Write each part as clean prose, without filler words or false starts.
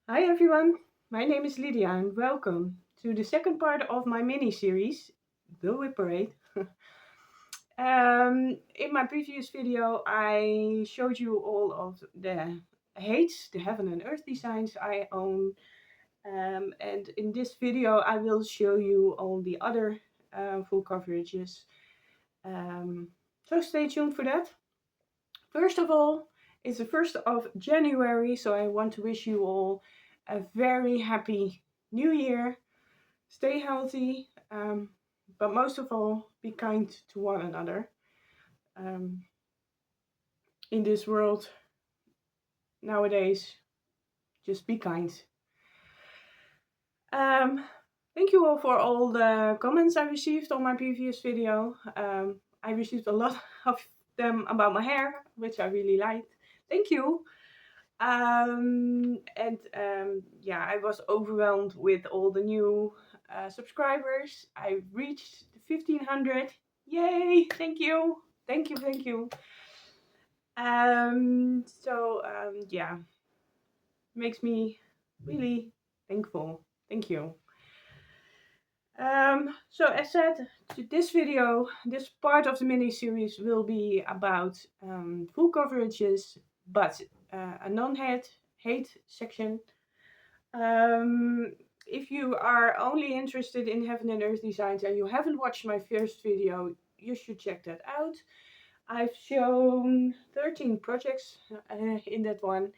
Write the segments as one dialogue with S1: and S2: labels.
S1: Hi everyone, my name is Lydia and welcome to the second part of my mini-series, The Wipparade. In my previous video I showed you all of the heights, the heaven and earth designs I own, and in this video I will show you all the other full coverages, so stay tuned for that. First of all, it's the 1st of January, so I want to wish you all a very happy new year. Stay healthy, but most of all, be kind to one another. In this world nowadays, just be kind. Thank you all for all the comments I received on my previous video. I received a lot of them about my hair, which I really liked. Thank you. Yeah, I was overwhelmed with all the new subscribers. I reached 1500. Yay! Thank you. Thank you. Thank you. Yeah, makes me really thankful. Thank you. So as said, this video, this part of the mini-series will be about full coverages, but a non-hate section. If you are only interested in heaven and earth designs and you haven't watched my first video, you should check that out. I've shown 13 projects in that one.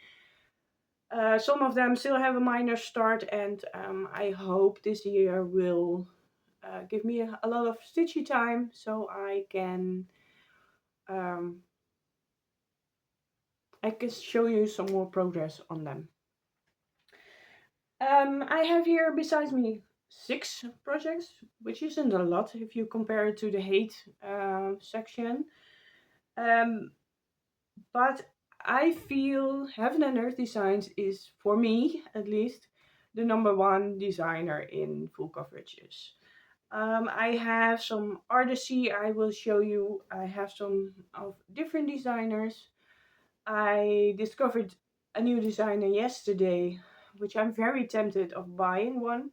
S1: Some of them still have a minor start, and I hope this year will give me a lot of stitchy time so I can show you some more progress on them. I have here besides me 6 projects, which isn't a lot if you compare it to the hate section. But I feel Heaven and Earth Designs is, for me at least, the #1 designer in full coverages. I have some artisy I will show you. I have some of different designers. I discovered a new designer yesterday, which I'm very tempted of buying one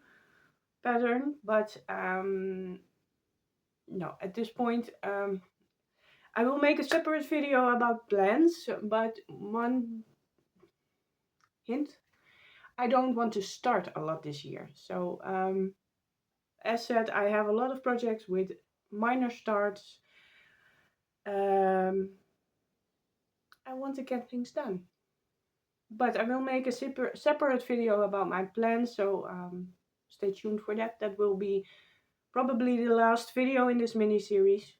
S1: pattern, but no, at this point I will make a separate video about plans, but one hint, I don't want to start a lot this year. So as said, I have a lot of projects with minor starts. I want to get things done. But I will make a separate video about my plans, so stay tuned for that. That will be probably the last video in this mini-series.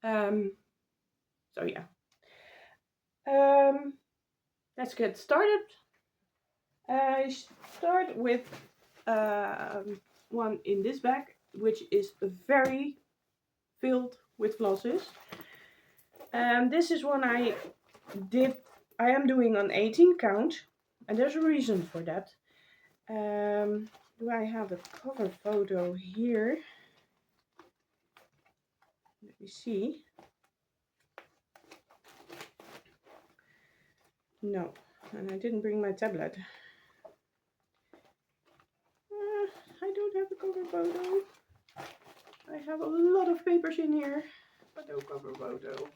S1: So yeah. Let's get started. I start with one in this bag, which is very filled with flosses. This is one I am doing on 18 count, and there's a reason for that. Do I have a cover photo here? Let me see. No, and I didn't bring my tablet. I don't have a cover photo. I have a lot of papers in here, but no cover photo.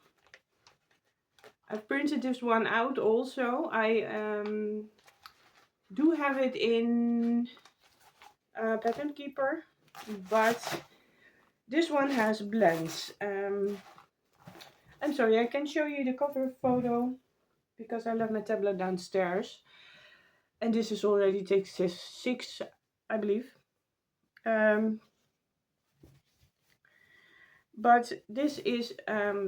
S1: I've printed this one out also. I do have it in Pattern Keeper, but this one has blends. I'm sorry, I can show you the cover photo because I left my tablet downstairs. And this is already take 6, I believe. But this is,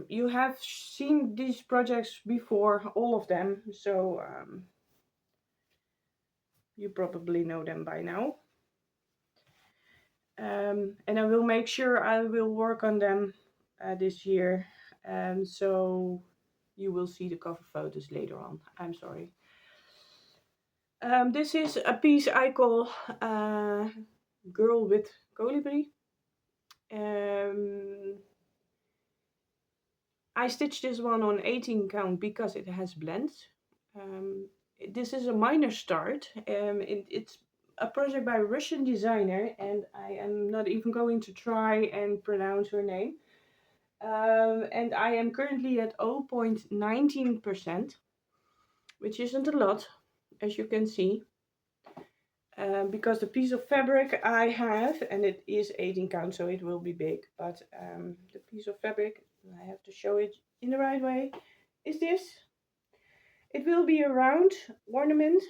S1: you have seen these projects before, all of them, so you probably know them by now. And I will make sure I will work on them this year, so you will see the cover photos later on. I'm sorry. This is a piece I call Girl with Colibri. I stitched this one on 18 count because it has blends. this is a minor start. It's a project by a Russian designer, and I am not even going to try and pronounce her name. And I am currently at 0.19%, which isn't a lot, as you can see. Because the piece of fabric I have, and it is 18 count, so it will be big, but the piece of fabric, I have to show it in the right way, is this. It will be a round ornament,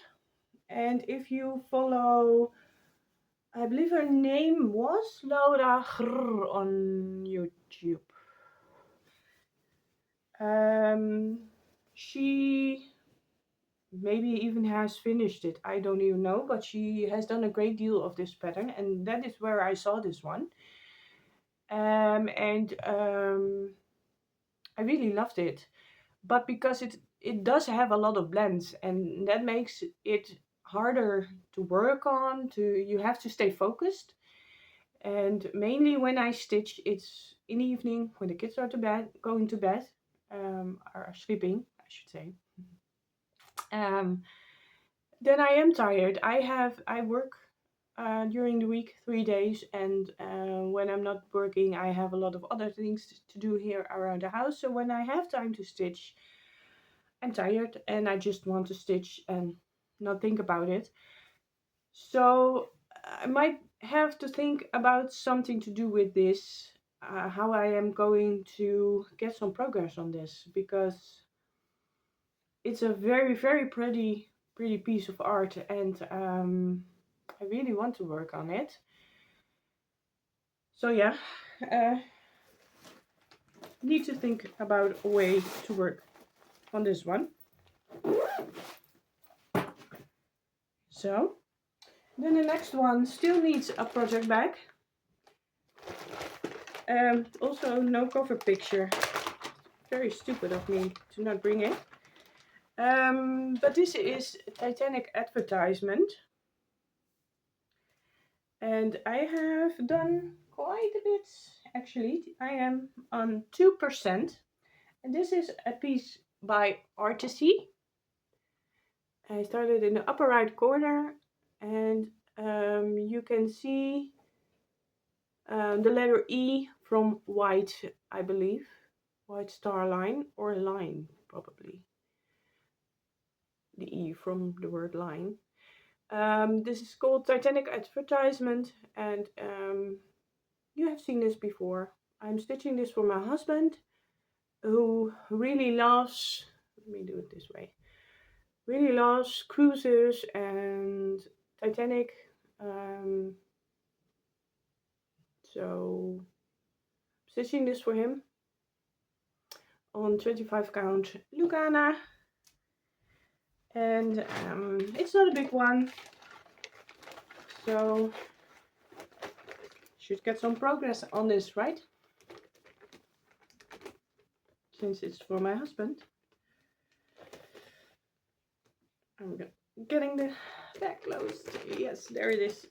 S1: and if you follow, I believe her name was Laura Grrr on YouTube. She maybe even has finished it, I don't even know, but she has done a great deal of this pattern, and that is where I saw this one. And I really loved it, but because it does have a lot of blends, and that makes it harder to work on. You have to stay focused, and mainly when I stitch, it's in the evening when the kids are going to bed, are sleeping, I should say. Then I am tired. I work during the week 3 days, and when I'm not working, I have a lot of other things to do here around the house. So when I have time to stitch, I'm tired and I just want to stitch and not think about it. So I might have to think about something to do with this, how I am going to get some progress on this, because it's a very, very pretty piece of art, and I really want to work on it. So yeah, need to think about a way to work on this one. So then the next one still needs a project bag. Also no cover picture. Very stupid of me to not bring it. But this is Titanic advertisement. And I have done quite a bit, actually. I am on 2%. And this is a piece by Artisy. I started in the upper right corner, and you can see the letter E from white, I believe. White star line, or line, probably. The E from the word line. This is called Titanic advertisement, and you have seen this before. I'm stitching this for my husband, who really loves, let me do it this way, really loves cruises and Titanic. So stitching this for him on 25 count Lugana, and it's not a big one, so should get some progress on this, right? Since it's for my husband. I'm getting the bag closed. Yes, there it is.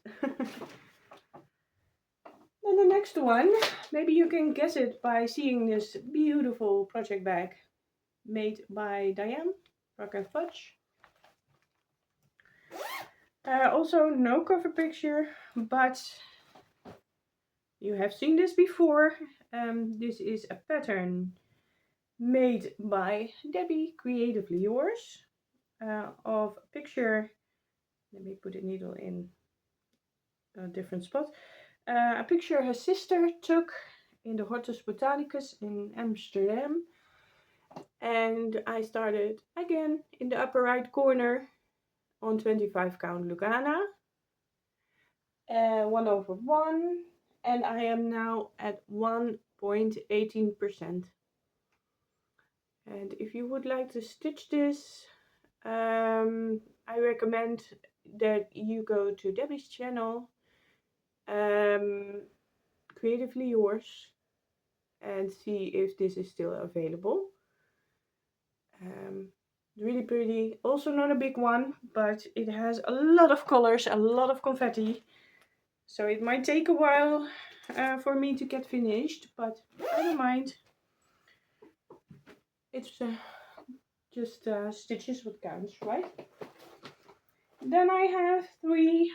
S1: Then the next one, maybe you can guess it by seeing this beautiful project bag made by Diane, Rock and Fudge. Also no cover picture, but you have seen this before. This is a pattern made by Debbie, Creatively Yours, of a picture. Let me put a needle in a different spot. A picture her sister took in the Hortus Botanicus in Amsterdam. And I started again in the upper right corner on 25 count Lugana. 1/1, and I am now at 1.18%. And if you would like to stitch this, I recommend that you go to Debbie's channel, Creatively Yours, and see if this is still available. Really pretty, also not a big one, but it has a lot of colors, a lot of confetti, so it might take a while for me to get finished, but I don't mind. It's just stitches what counts, right? Then I have 3,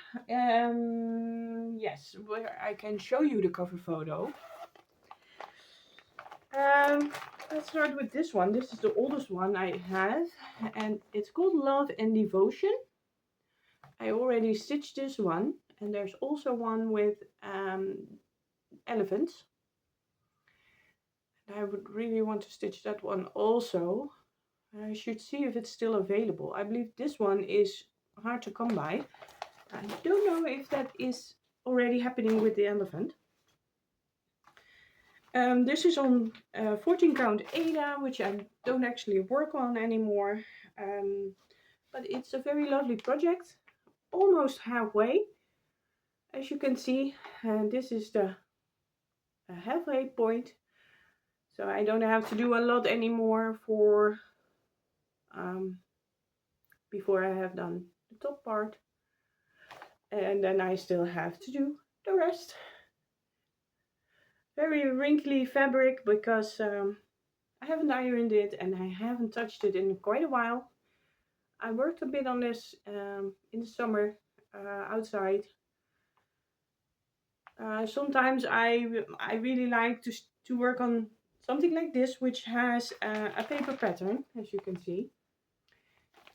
S1: yes, where I can show you the cover photo. Let's start with this one. This is the oldest one I have, and it's called Love and Devotion. I already stitched this one, and there's also one with elephants. And I would really want to stitch that one also. I should see if it's still available. I believe this one is hard to come by. I don't know if that is already happening with the elephant. This is on 14 count Ada, which I don't actually work on anymore. But it's a very lovely project, almost halfway. As you can see, this is the halfway point. So I don't have to do a lot anymore for before I have done the top part. And then I still have to do the rest. Very wrinkly fabric because I haven't ironed it and I haven't touched it in quite a while. I worked a bit on this in the summer outside. Sometimes I really like to work on something like this, which has a paper pattern, as you can see,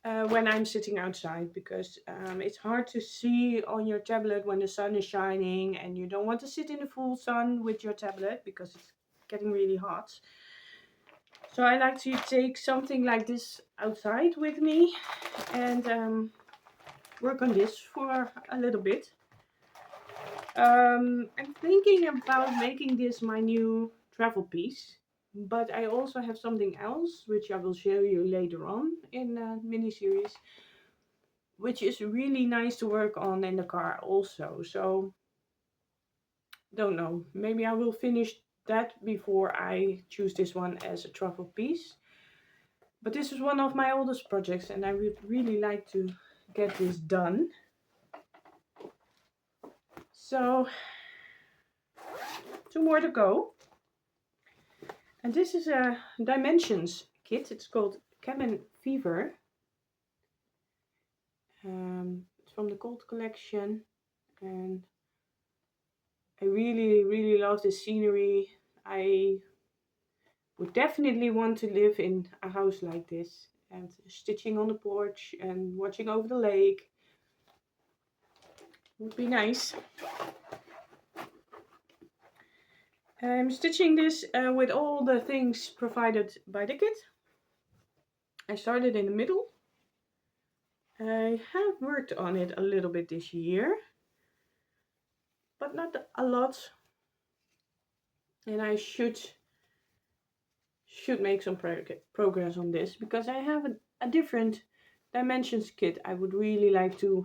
S1: when I'm sitting outside, because it's hard to see on your tablet when the sun is shining and you don't want to sit in the full sun with your tablet because it's getting really hot. So I like to take something like this outside with me and work on this for a little bit. I'm thinking about making this my new travel piece, but I also have something else which I will show you later on in a mini-series, which is really nice to work on in the car also. So don't know, maybe I will finish that before I choose this one as a travel piece. But this is one of my oldest projects and I would really like to get this done. So 2 more to go. And this is a Dimensions kit. It's called Cabin Fever. It's from the Cold collection. And I really love the scenery. I would definitely want to live in a house like this. And stitching on the porch and watching over the lake would be nice. I'm stitching this with all the things provided by the kit. I started in the middle. I have worked on it a little bit this year, but not a lot. And I should make some progress on this because I have a different Dimensions kit I would really like to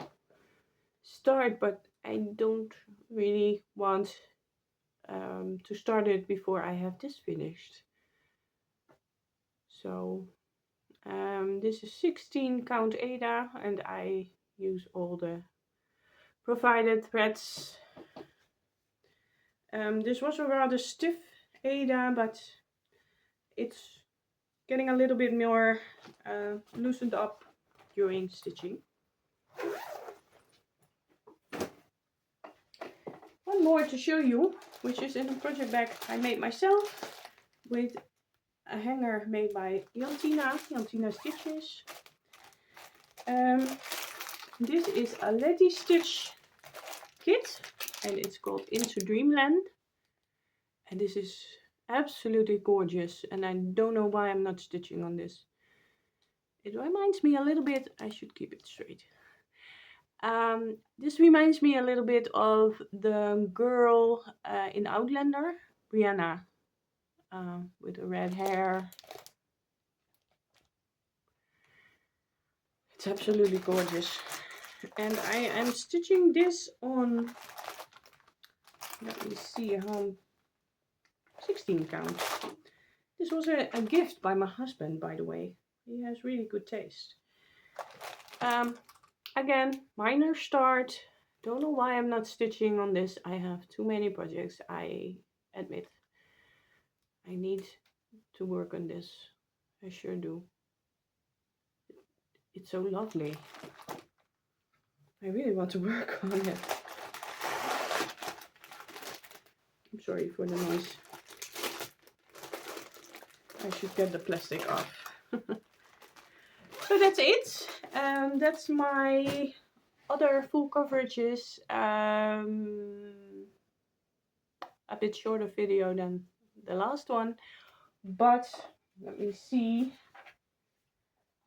S1: start, but I don't really want to start it before I have this finished. So this is 16 count Ada and I use all the provided threads. This was a rather stiff Ada, but it's getting a little bit more loosened up during stitching. One more to show you, which is in a project bag I made myself with a hanger made by Jantina Stitches. This is a Letty Stitch kit and it's called Into Dreamland. And this is absolutely gorgeous and I don't know why I'm not stitching on this. It reminds me a little bit, I should keep it straight. This reminds me a little bit of the girl in Outlander, Brianna, with the red hair. It's absolutely gorgeous. And I am stitching this on, let me see how, 16 count. This was a gift by my husband, by the way. He has really good taste. Again, minor start. Don't know why I'm not stitching on this. I have too many projects, I admit. I need to work on this. I sure do. It's so lovely. I really want to work on it. I'm sorry for the noise. I should get the plastic off. So that's it. That's my other full coverages. A bit shorter video than the last one. But let me see.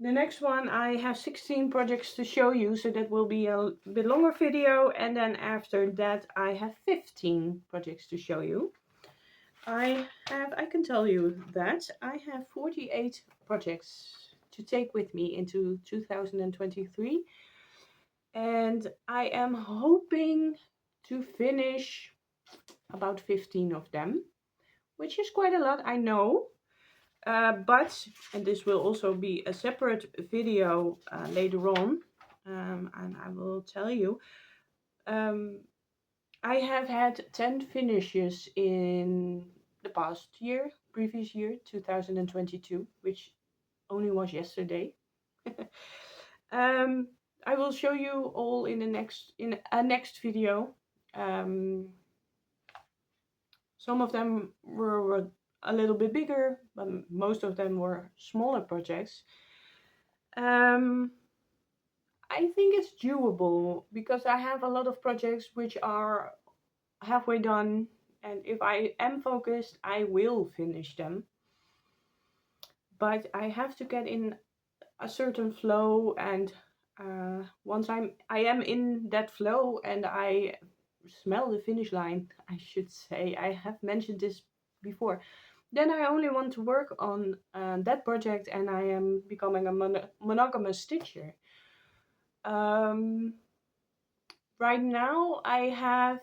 S1: The next one, I have 16 projects to show you, so that will be a bit longer video. And then after that, I have 15 projects to show you. I can tell you that I have 48 projects to take with me into 2023. And I am hoping to finish about 15 of them, which is quite a lot, I know. But, and this will also be a separate video later on, and I will tell you, I have had 10 finishes in the past year, previous year, 2022, which only was yesterday. I will show you all in a next video. Some of them were a little bit bigger, but most of them were smaller projects. I think it's doable because I have a lot of projects which are halfway done, and if I am focused, I will finish them. But I have to get in a certain flow, and once I am in that flow and I smell the finish line, I should say, I have mentioned this before, then I only want to work on that project, and I am becoming a monogamous stitcher. Right now I have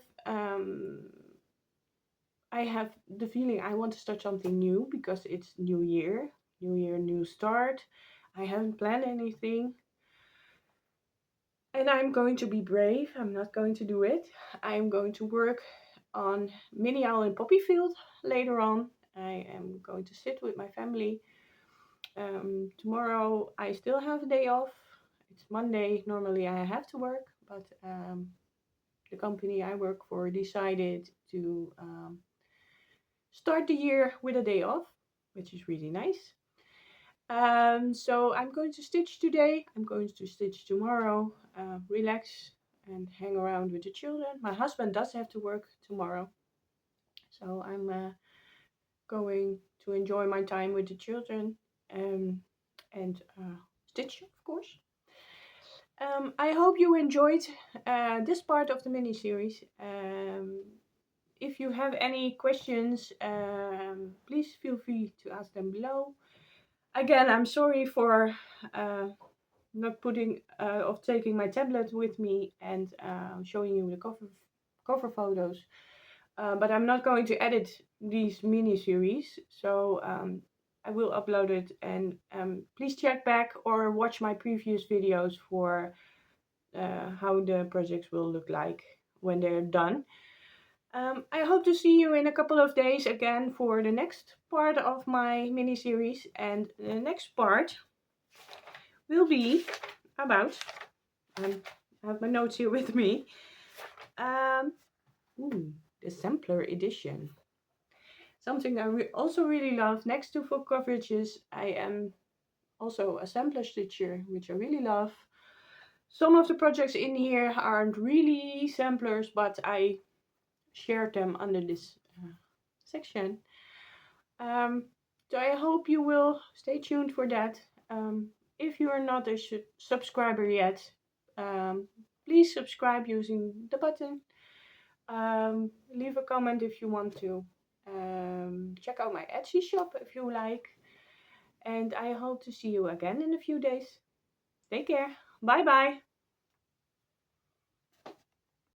S1: the feeling I want to start something new because it's new year, new start. I haven't planned anything. And I'm going to be brave. I'm not going to do it. I'm going to work on Mini Owl in Poppyfield later on. I am going to sit with my family. Tomorrow I still have a day off. It's Monday. Normally I have to work, but the company I work for decided to start the year with a day off, which is really nice. So I'm going to stitch today. I'm going to stitch tomorrow, relax and hang around with the children. My husband does have to work tomorrow, so I'm going to enjoy my time with the children and stitch, of course. I hope you enjoyed this part of the mini-series. If you have any questions, please feel free to ask them below. Again, I'm sorry for not taking my tablet with me and showing you the cover photos. But I'm not going to edit these mini-series, so I will upload it, and please check back or watch my previous videos for how the projects will look like when they're done. I hope to see you in a couple of days again for the next part of my mini-series, and the next part will be about, I have my notes here with me, the sampler edition. Something I also really love. Next to full coverages, I am also a sampler stitcher, which I really love. Some of the projects in here aren't really samplers, but I shared them under this section. So I hope you will stay tuned for that. If you are not a subscriber yet, please subscribe using the button. Leave a comment if you want to. Check out my Etsy shop if you like. And I hope to see you again in a few days. Take care. Bye bye.